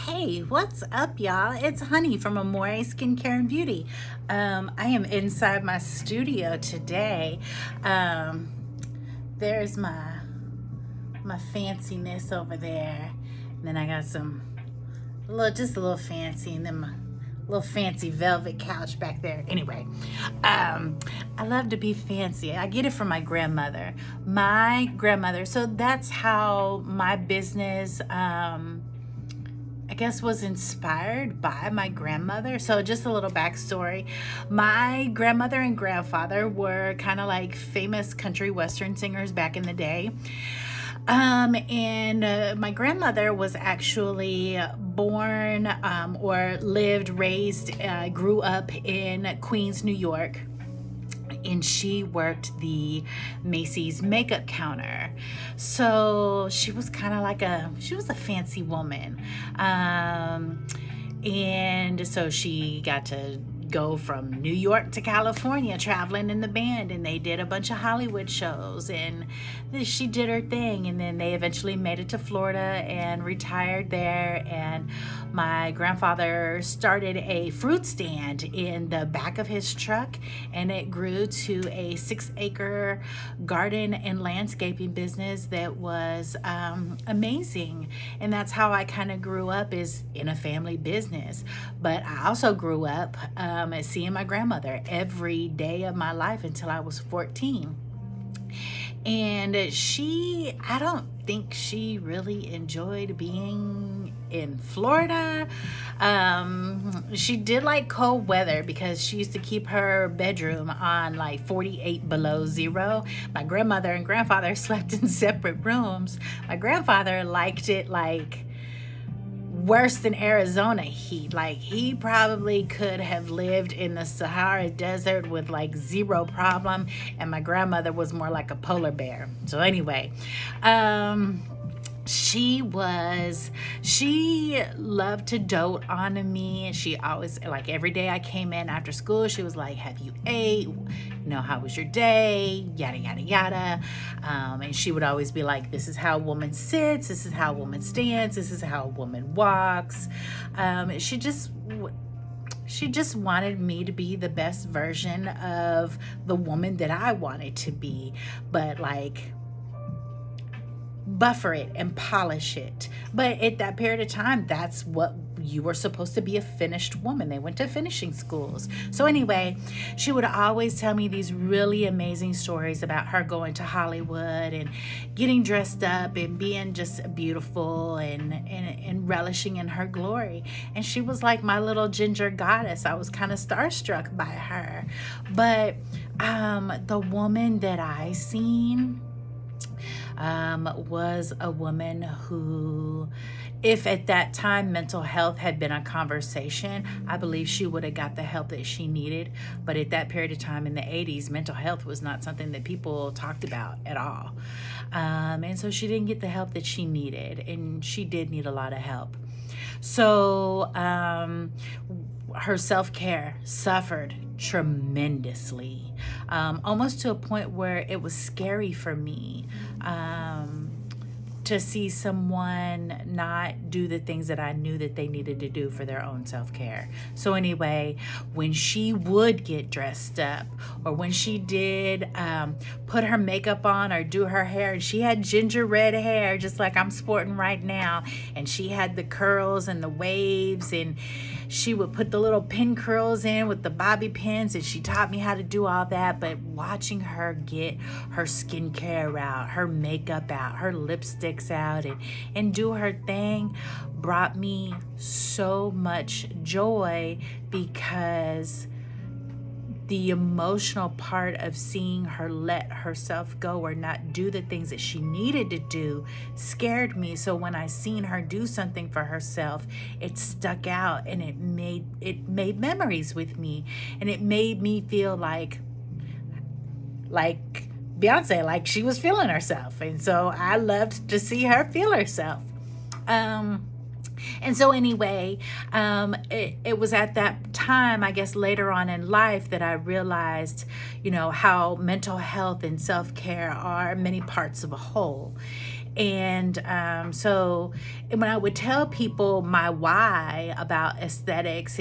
Hey, what's up, y'all? It's Honey from Amore Skincare and Beauty. I am inside my studio today. Um, there's my fanciness over there. And then I got just a little fancy, and then my little fancy velvet couch back there. Anyway, I love to be fancy. I get it from my grandmother. So that's how my business. I guess was inspired by my grandmother. So just a little backstory. My grandmother and grandfather were kind of like famous country western singers back in the day. And my grandmother was actually born grew up in Queens, New York, and she worked the Macy's makeup counter. So she was kind of like she was a fancy woman. And so she got to go from New York to California traveling in the band, and they did a bunch of Hollywood shows, and she did her thing, and then they eventually made it to Florida and retired there. And my grandfather started a fruit stand in the back of his truck, and it grew to a 6-acre garden and landscaping business that was amazing. And that's how I kind of grew up, is in a family business. But I also grew up seeing my grandmother every day of my life until I was 14. And I don't think she really enjoyed being in Florida. She did like cold weather because she used to keep her bedroom on like 48 below zero. My grandmother and grandfather slept in separate rooms. My grandfather liked it like worse than Arizona heat. Like, he probably could have lived in the Sahara Desert with like zero problem, and my grandmother was more like a polar bear. So anyway, she loved to dote on me. She always, like, every day I came in after school, she was like, have you ate? How was your day? Yada yada yada. And she would always be like, this is how a woman sits, this is how a woman stands, this is how a woman walks. She just wanted me to be the best version of the woman that I wanted to be, but like buffer it and polish it. But at that period of time, that's what you were supposed to be, a finished woman. They went to finishing schools. So anyway, she would always tell me these really amazing stories about her going to Hollywood and getting dressed up and being just beautiful and relishing in her glory. And she was like my little ginger goddess. I was kind of starstruck by her. But the woman that I seen was a woman who, if at that time mental health had been a conversation, I believe she would have got the help that she needed. But at that period of time in the 80s, mental health was not something that people talked about at all. And so she didn't get the help that she needed, and she did need a lot of help. So her self-care suffered tremendously, almost to a point where it was scary for me to see someone not do the things that I knew that they needed to do for their own self-care. So anyway, when she would get dressed up, or when she did put her makeup on or do her hair, and she had ginger red hair just like I'm sporting right now, and she had the curls and the waves, and she would put the little pin curls in with the bobby pins, and she taught me how to do all that. But watching her get her skincare out, her makeup out, her lipsticks out, and do her thing brought me so much joy, because the emotional part of seeing her let herself go or not do the things that she needed to do scared me. So when I seen her do something for herself, it stuck out, and it made memories with me, and it made me feel like Beyonce, like she was feeling herself. And so I loved to see her feel herself. And so anyway, it was at that time, I guess later on in life, that I realized, how mental health and self-care are many parts of a whole. And so when I would tell people my why about aesthetics,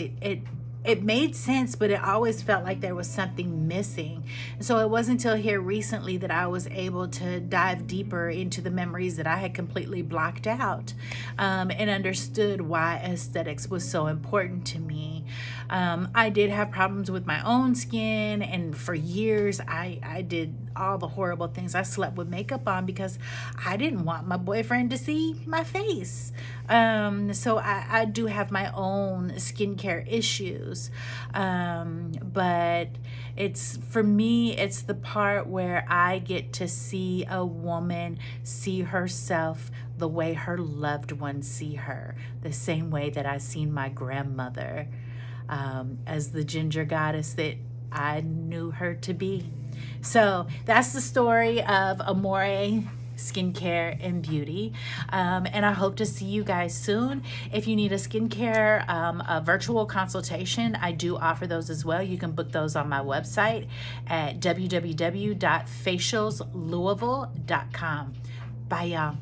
it made sense, but it always felt like there was something missing. And so it wasn't until here recently that I was able to dive deeper into the memories that I had completely blocked out, and understood why aesthetics was so important to me. I did have problems with my own skin, and for years I did all the horrible things. I slept with makeup on because I didn't want my boyfriend to see my face. So I do have my own skincare issues. But for me, it's the part where I get to see a woman see herself the way her loved ones see her, the same way that I seen my grandmother, as the ginger goddess that I knew her to be. So that's the story of Amore Skincare and Beauty, and I hope to see you guys soon. If you need a skincare a virtual consultation, I do offer those as well. You can book those on my website at www.facialslouisville.com. Bye, y'all.